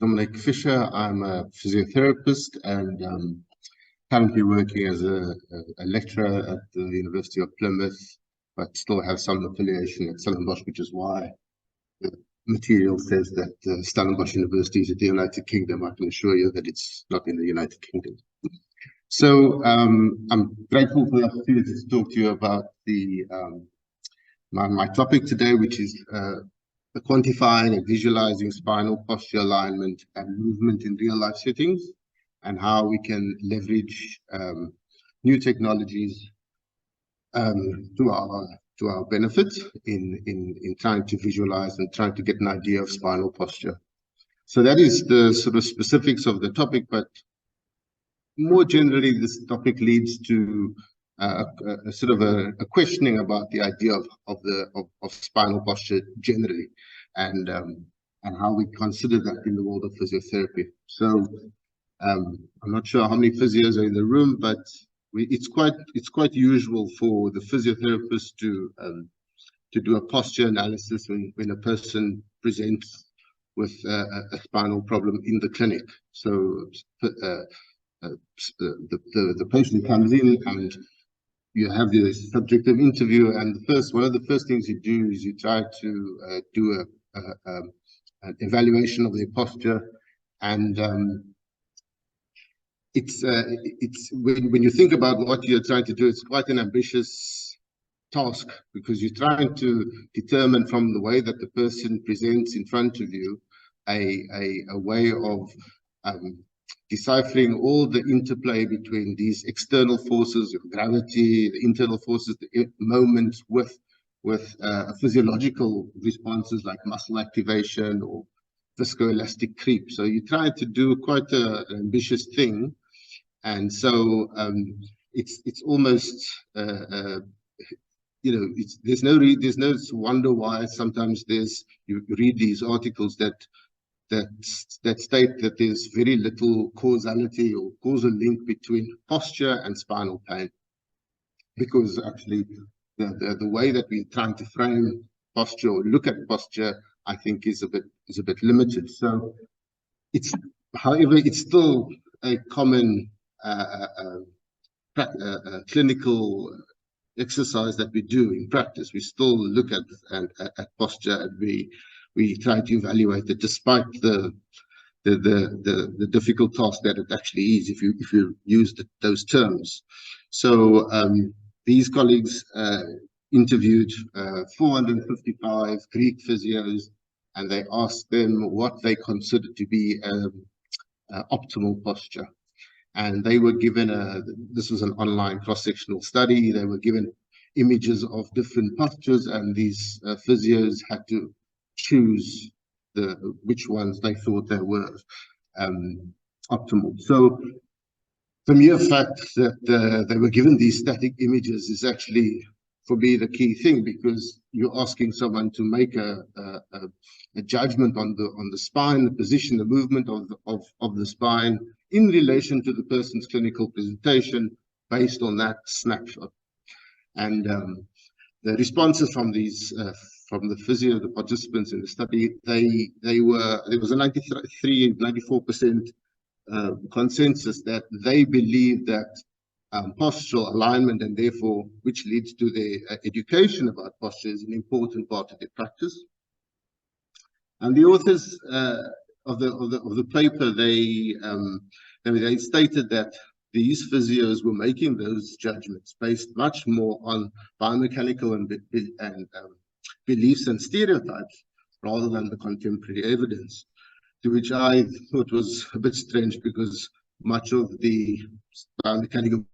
Dominic Fisher. I'm a physiotherapist and currently working as a lecturer at the University of Plymouth, but still have some affiliation at Stellenbosch, which is why the material says that Stellenbosch University is in the United Kingdom. I can assure you that it's not in the United Kingdom. So I'm grateful for the opportunity to talk to you about my topic today, which is the quantifying and visualizing spinal posture alignment and movement in real life settings, and how we can leverage new technologies to our benefit in trying to visualize and trying to get an idea of spinal posture. So that is the sort of specifics of the topic, but more generally, this topic leads to a sort of a questioning about the idea of spinal posture generally, and how we consider that in the world of physiotherapy. So I'm not sure how many physios are in the room, but it's quite usual for the physiotherapist to do a posture analysis when a person presents with a spinal problem in the clinic. So the patient comes in and you have the subjective interview, and one of the first things you do is you try to do an evaluation of their posture, and it's when you think about what you're trying to do, it's quite an ambitious task, because you're trying to determine from the way that the person presents in front of you a way of deciphering all the interplay between these external forces of gravity, the internal forces, the moment with physiological responses like muscle activation or viscoelastic creep. So you try to do quite an ambitious thing, and so it's almost there's no wonder why sometimes you read these articles that state that there's very little causality or causal link between posture and spinal pain, because actually the way that we're trying to frame posture or look at posture, I think, is a bit limited. So however, it's still a common clinical exercise that we do in practice. We still look at posture, and we try to evaluate it, despite the difficult task that it actually is if you use those terms. So these colleagues interviewed 455 Greek physios, and they asked them what they considered to be optimal posture. And they were given this was an online cross-sectional study. They were given images of different postures, and these physios had to choose which ones they thought they were optimal. So the mere fact that they were given these static images is actually, for me, the key thing, because you're asking someone to make a judgment on the spine, the position, the movement of the spine in relation to the person's clinical presentation based on that snapshot. And the responses from the physio, the participants in the study, there was a 94% consensus that they believe that postural alignment, and therefore which leads to their education about posture, is an important part of their practice. And the authors of the paper, they stated that these physios were making those judgments based much more on biomechanical and beliefs and stereotypes rather than the contemporary evidence, to which I thought was a bit strange, because much of the biomechanical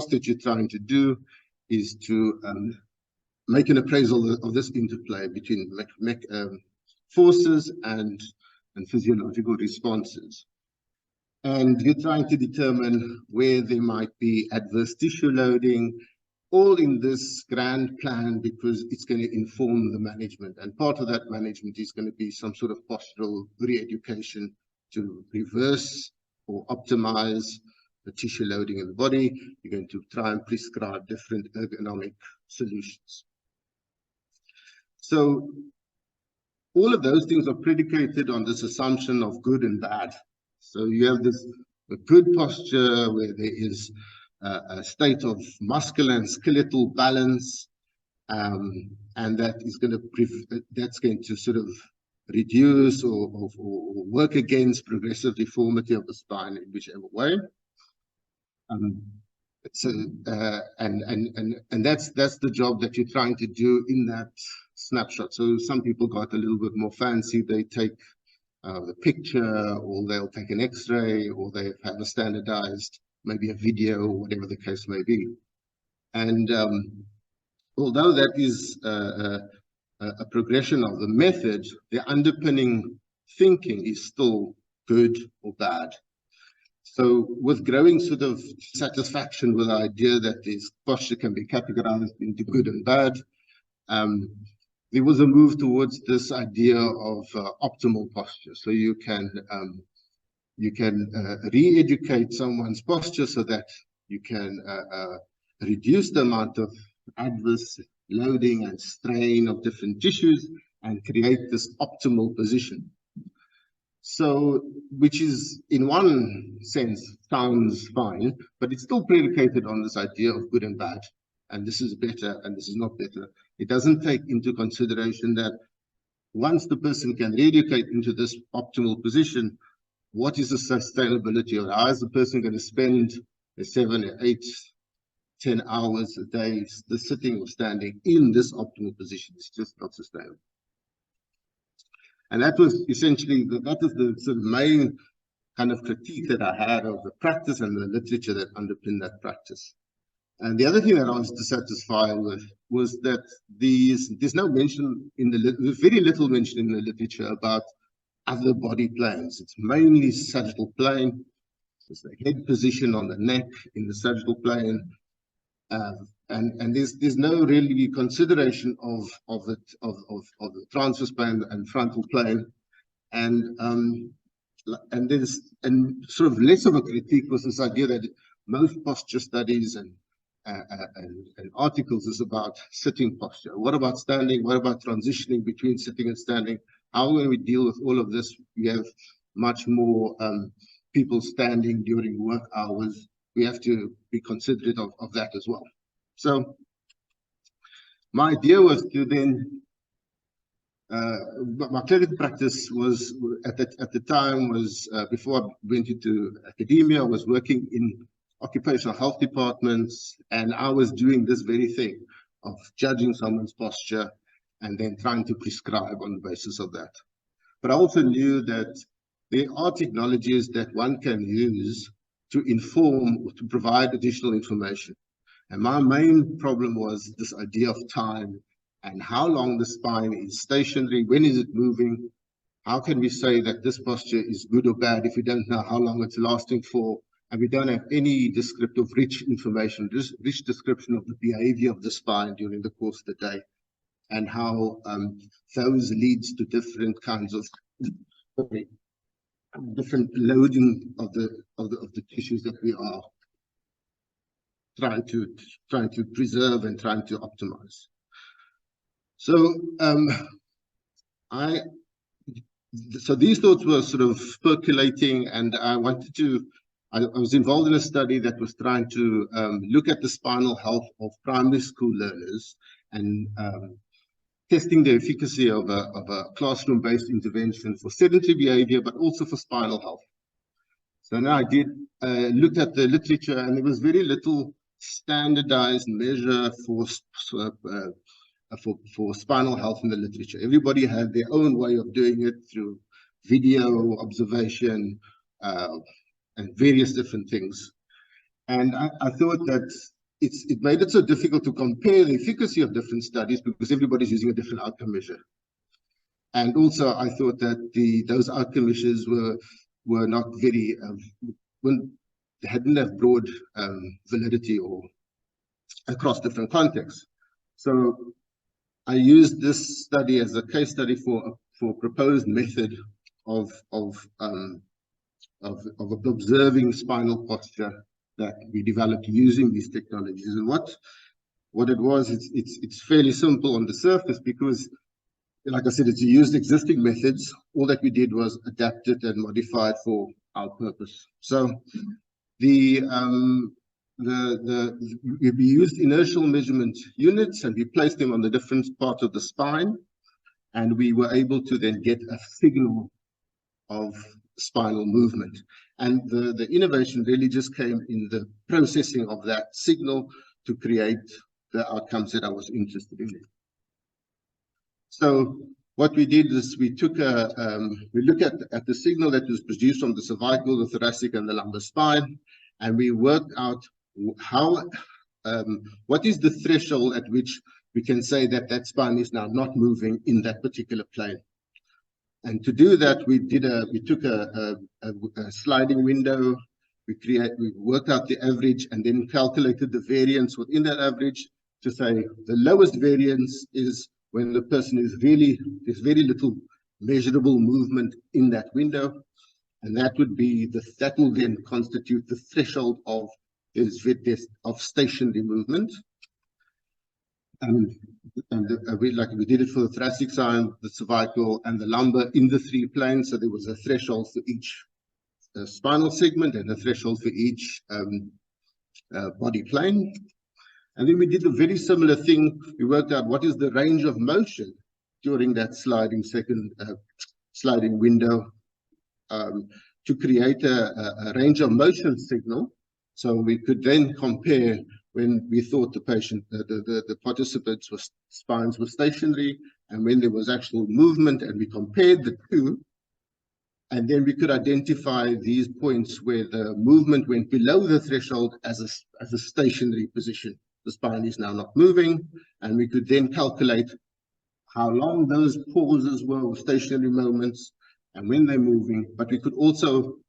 that you're trying to do is to make an appraisal of this interplay between forces and physiological responses. And you're trying to determine where there might be adverse tissue loading, all in this grand plan, because it's going to inform the management. And part of that management is going to be some sort of postural re-education to reverse or optimize the tissue loading in the body. You're going to try and prescribe different ergonomic solutions. So all of those things are predicated on this assumption of good and bad. So you have a good posture where there is a state of muscular and skeletal balance, and that is going to sort of reduce or work against progressive deformity of the spine in whichever way. So and that's the job that you're trying to do in that snapshot. So some people got a little bit more fancy. They take the picture, or they'll take an X-ray, or they have a standardized, maybe a video, or whatever the case may be. And although that is a progression of the method, the underpinning thinking is still good or bad. So with growing sort of satisfaction with the idea that this posture can be categorized into good and bad, there was a move towards this idea of optimal posture. So you can re-educate someone's posture so that you can reduce the amount of adverse loading and strain of different tissues and create this optimal position. So, which is in one sense sounds fine, but it's still predicated on this idea of good and bad, and this is better and this is not better. It doesn't take into consideration that once the person can re-educate into this optimal position, what is the sustainability, or how is the person going to spend 7, 8, 10 hours a day sitting or standing in this optimal position? It's just not sustainable. And that was essentially, that was the sort of main kind of critique that I had of the practice and the literature that underpinned that practice. And the other thing that I was dissatisfied with was that there's no mention there's very little mention in the literature about other body planes. It's mainly sagittal plane. It's the head position on the neck in the sagittal plane. And there's no really consideration of the transverse plane and frontal plane, and sort of less of a critique was this idea that most posture studies and articles is about sitting posture. What about standing? What about transitioning between sitting and standing? How will we deal with all of this? We have much more people standing during work hours. We have to be considerate of that as well. So my idea was to then, my clinical practice was at the time was, before I went into academia, I was working in occupational health departments, and I was doing this very thing of judging someone's posture and then trying to prescribe on the basis of that. But I also knew that there are technologies that one can use to inform or to provide additional information. And my main problem was this idea of time and how long the spine is stationary, when is it moving, how can we say that this posture is good or bad if we don't know how long it's lasting for, and we don't have any descriptive rich information, rich description of the behavior of the spine during the course of the day, and how those leads to different kinds of different loading of the tissues that we are trying to preserve and trying to optimize. So so these thoughts were sort of percolating, and I was involved in a study that was trying to look at the spinal health of primary school learners and testing the efficacy of a classroom-based intervention for sedentary behavior, but also for spinal health. So now I did looked at the literature, and there was very little standardized measure for spinal health in the literature. Everybody had their own way of doing it through video observation and various different things. And I thought that it made it so difficult to compare the efficacy of different studies because everybody's using a different outcome measure. And also I thought that those outcome measures were not very, they hadn't have broad validity or across different contexts. So I used this study as a case study for a proposed method of observing spinal posture that we developed using these technologies. And what it was, it's fairly simple on the surface because, like I said, it's used existing methods. All that we did was adapt it and modify it for our purpose. So we used inertial measurement units and we placed them on the different parts of the spine, and we were able to then get a signal of spinal movement. And the innovation really just came in the processing of that signal to create the outcomes that I was interested in. So what we did is we took we looked at the signal that was produced from the cervical, the thoracic, and the lumbar spine, and we worked out how what is the threshold at which we can say that that spine is now not moving in that particular plane. And to do that, we took a sliding window. We worked out the average and then calculated the variance within that average to say the lowest variance is when the person is there's very little measurable movement in that window, and that would be that will then constitute the threshold of stationary movement. And we did it for the thoracic side, the cervical, and the lumbar in the 3 planes. So there was a threshold for each spinal segment and a threshold for each body plane. And then we did a very similar thing. We worked out what is the range of motion during that sliding window to create a range of motion signal. So we could then compare when we thought the participants' spines were stationary and when there was actual movement, and we compared the two. And then we could identify these points where the movement went below the threshold as a stationary position. The spine is now not moving, and we could then calculate how long those pauses were, or stationary moments, and when they're moving. But we could also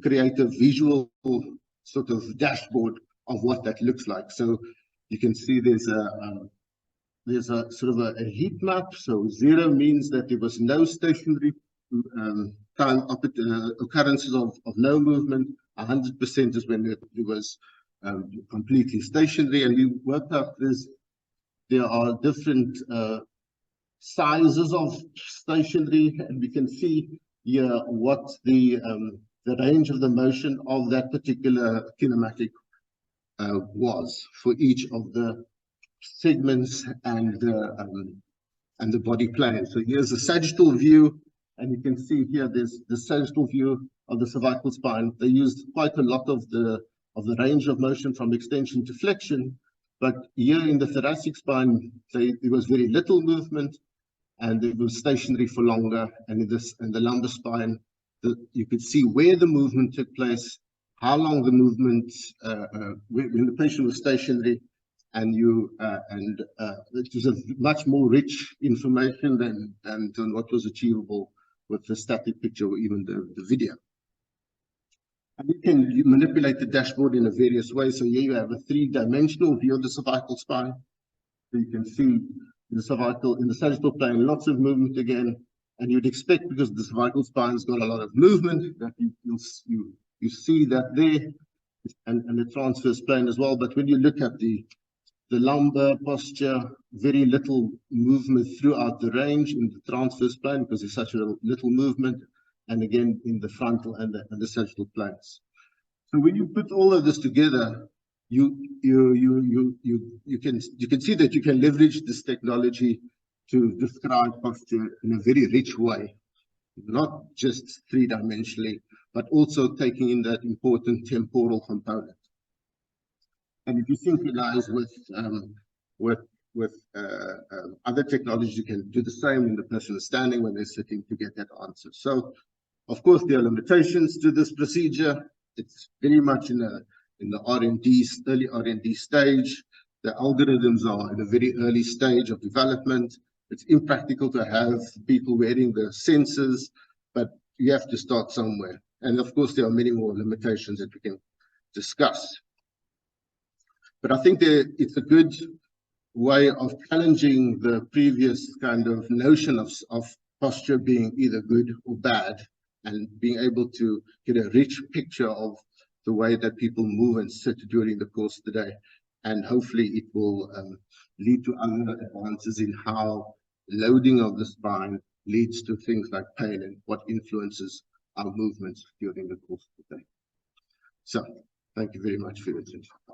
create a visual sort of dashboard of what that looks like. So you can see there's a sort of a heat map. So 0 means that there was no stationary time occurrences of no movement. 100% is when it was completely stationary. And we worked out there are different sizes of stationary, and we can see here what the range of the motion of that particular kinematic was for each of the segments and the body plane. So here's a sagittal view, and you can see here there's the sagittal view of the cervical spine. They used quite a lot of the range of motion from extension to flexion, but here in the thoracic spine there was very little movement, and it was stationary for longer. And in the lumbar spine, you could see where the movement took place, how long the movement, when the patient was stationary, and it was a much more rich information than what was achievable with the static picture or even the video. And you can manipulate the dashboard in a various ways. So here you have a 3-dimensional view of the cervical spine. So you can see in the sagittal plane, lots of movement again. And you'd expect, because the cervical spine's got a lot of movement, that you see that there, and the transverse plane as well. But when you look at the lumbar posture, very little movement throughout the range in the transverse plane because there's such a little movement, and again in the frontal and the sagittal planes. So when you put all of this together, you can see that you can leverage this technology to describe posture in a very rich way, not just 3-dimensionally, but also taking in that important temporal component. And if you synchronize with other technologies, you can do the same when the person is standing, when they're sitting, to get that answer. So, of course, there are limitations to this procedure. It's very much in the early R&D stage. The algorithms are in a very early stage of development. It's impractical to have people wearing the sensors, but you have to start somewhere. And of course, there are many more limitations that we can discuss. But I think it's a good way of challenging the previous kind of notion of posture being either good or bad, and being able to get a rich picture of the way that people move and sit during the course of the day. And hopefully it will lead to other advances in how loading of the spine leads to things like pain and what influences our movements during the course of the day. So, thank you very much for your attention.